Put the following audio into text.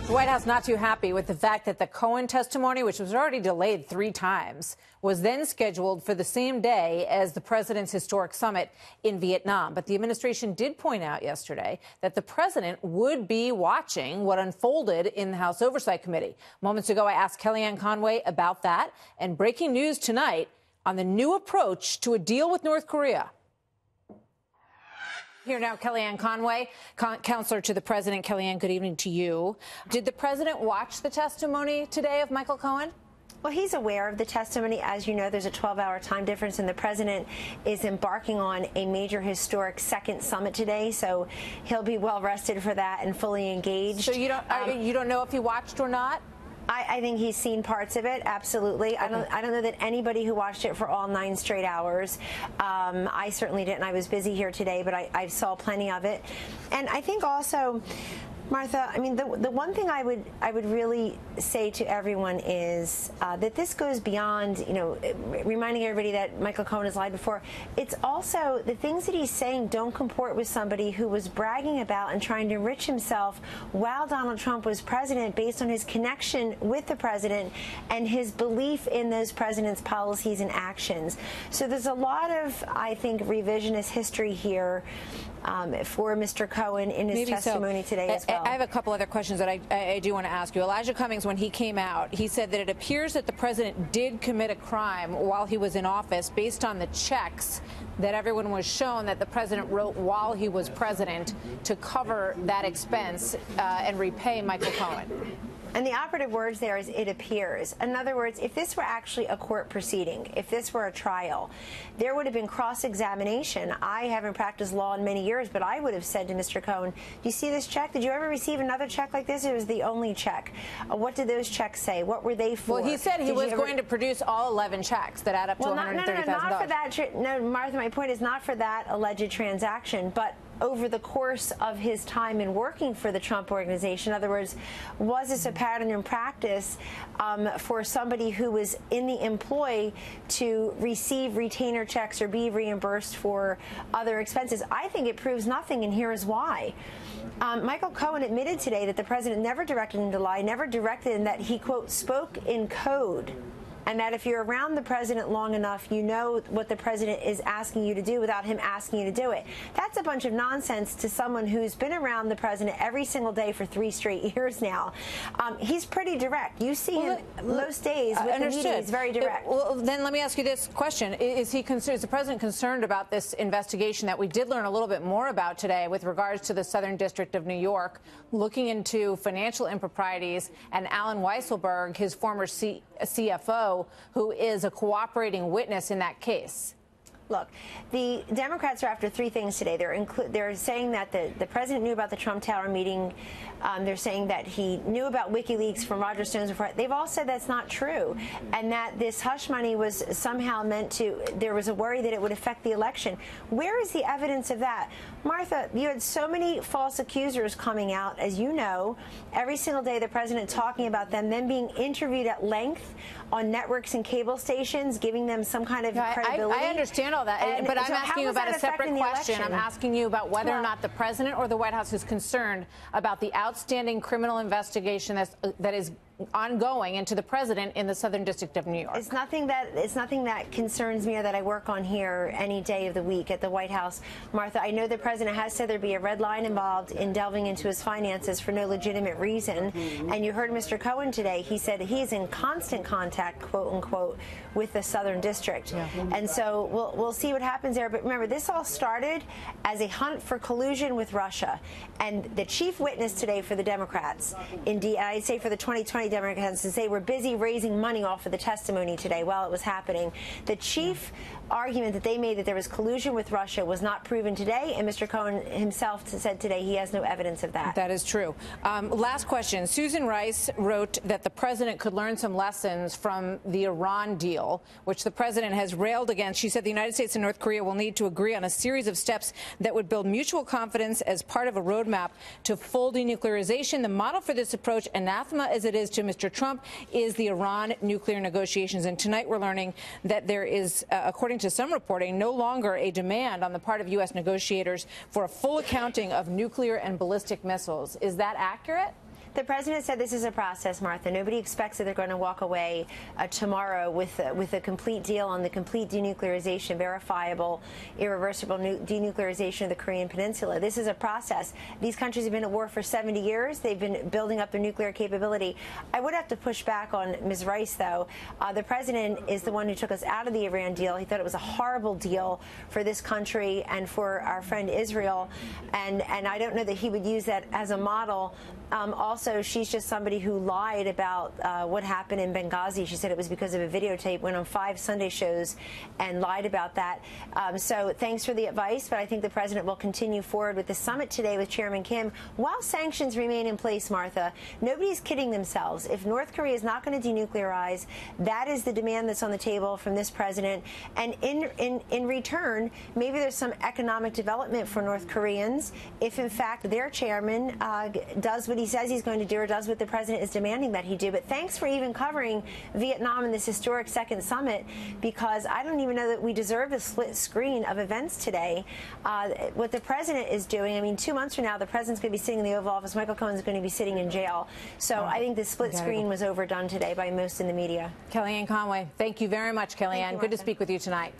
The White House not too happy with the fact that the Cohen testimony, which was already delayed 3 times, was then scheduled for the same day as the president's historic summit in Vietnam. But the administration did point out yesterday that the president would be watching what unfolded in the House Oversight Committee. Moments ago, I asked Kellyanne Conway about that, and breaking news tonight on the new approach to a deal with North Korea. Here now, Kellyanne Conway, counselor to the president. Kellyanne, good evening to you. Did the president watch the testimony today of Michael Cohen? Well, he's aware of the testimony. As you know, there's a 12-hour time difference, and the president is embarking on a major historic second summit today, so he'll be well rested for that and fully engaged. So you don't know if he watched or not? I think he's seen parts of it, absolutely. Okay. I don't know that anybody who watched it for all 9 straight hours. I certainly didn't. I was busy here today, but I saw plenty of it. And I think also, Martha, I mean, the one thing I would really say to everyone is that this goes beyond, you know, reminding everybody that Michael Cohen has lied before. It's also the things that he's saying don't comport with somebody who was bragging about and trying to enrich himself while Donald Trump was president based on his connection with the president and his belief in those president's policies and actions. So there's a lot of, I think, revisionist history here for Mr. Cohen in his testimony today as well. I have a couple other questions that I do want to ask you. Elijah Cummings, when he came out, he said that it appears that the president did commit a crime while he was in office based on the checks that everyone was shown that the president wrote while he was president to cover that expense and repay Michael Cohen. And the operative words there is "it appears." In other words, if this were actually a court proceeding, if this were a trial, there would have been cross-examination. I haven't practiced law in many years, but I would have said to Mr. Cohen, do you see this check? Did you ever receive another check like this? It was the only check. What did those checks say? What were they for? Well, he said he was going to produce all 11 checks that add up to $130,000. Not for that. No, Martha, my point is not for that alleged transaction, but over the course of his time in working for the Trump organization. In other words, was this a pattern in practice for somebody who was in the employ to receive retainer checks or be reimbursed for other expenses? I think it proves nothing, and here is why. Michael Cohen admitted today that the president never directed him to lie, never directed him, that he, quote, spoke in code. And that if you're around the president long enough, you know what the president is asking you to do without him asking you to do it. That's a bunch of nonsense to someone who's been around the president every single day for 3 straight years now. He's pretty direct. You see him most days with the media. He's very direct. Well, then let me ask you this question. Is the president concerned about this investigation that we did learn a little bit more about today with regards to the Southern District of New York, looking into financial improprieties, and Alan Weisselberg, his former CFO, who is a cooperating witness in that case? Look, the Democrats are after 3 things today. They're saying that the president knew about the Trump Tower meeting. They're saying that he knew about WikiLeaks from Roger Stone's report. They've all said that's not true, and that this hush money was somehow meant to, there was a worry that it would affect the election. Where is the evidence of that? Martha, you had so many false accusers coming out, as you know, every single day the president talking about them, then being interviewed at length on networks and cable stations, giving them some kind of credibility. I understand all that, but I'm asking you about a separate question. I'm asking you about whether or not the president or the White House is concerned about the outstanding criminal investigation that is ongoing into the president in the Southern District of New York. It's nothing that concerns me or that I work on here any day of the week at the White House. Martha, I know the president has said there'd be a red line involved in delving into his finances for no legitimate reason. And you heard Mr. Cohen today. He said he's in constant contact, quote unquote, with the Southern District. And so we'll see what happens there. But remember, this all started as a hunt for collusion with Russia. And the chief witness today for the Democrats, indeed, I'd say for the 2020 Democrats, since they were busy raising money off of the testimony today while it was happening, the chief argument that they made that there was collusion with Russia was not proven today, and Mr. Cohen himself said today he has no evidence of that. That is true. Last question. Susan Rice wrote that the president could learn some lessons from the Iran deal, which the president has railed against. She said the United States and North Korea will need to agree on a series of steps that would build mutual confidence as part of a roadmap to full denuclearization. The model for this approach, anathema as it is to Mr. Trump, is the Iran nuclear negotiations. And tonight we're learning that there is, according to some reporting, no longer a demand on the part of U.S. negotiators for a full accounting of nuclear and ballistic missiles. Is that accurate? The president said this is a process, Martha. Nobody expects that they're going to walk away tomorrow with a complete deal on the complete denuclearization, verifiable, irreversible denuclearization of the Korean Peninsula. This is a process. These countries have been at war for 70 years. They've been building up their nuclear capability. I would have to push back on Ms. Rice, though. The president is the one who took us out of the Iran deal. He thought it was a horrible deal for this country and for our friend Israel. And I don't know that he would use that as a model. Also, she's just somebody who lied about what happened in Benghazi. She said it was because of a videotape, went on 5 Sunday shows and lied about that. So thanks for the advice, but I think the president will continue forward with the summit today with Chairman Kim while sanctions remain in place, Martha. Nobody's kidding themselves. If North Korea is not going to denuclearize, that is the demand that's on the table from this president. And in return, maybe there's some economic development for North Koreans if, in fact, their chairman does what he says he's going to do or does what the president is demanding that he do. But thanks for even covering Vietnam in this historic second summit, because I don't even know that we deserve a split screen of events today. What the president is doing, I mean, 2 months from now, the president's going to be sitting in the Oval Office. Michael Cohen is going to be sitting in jail. So I think the split screen was overdone today by most in the media. Kellyanne Conway, thank you very much, Kellyanne. Good to speak with you tonight.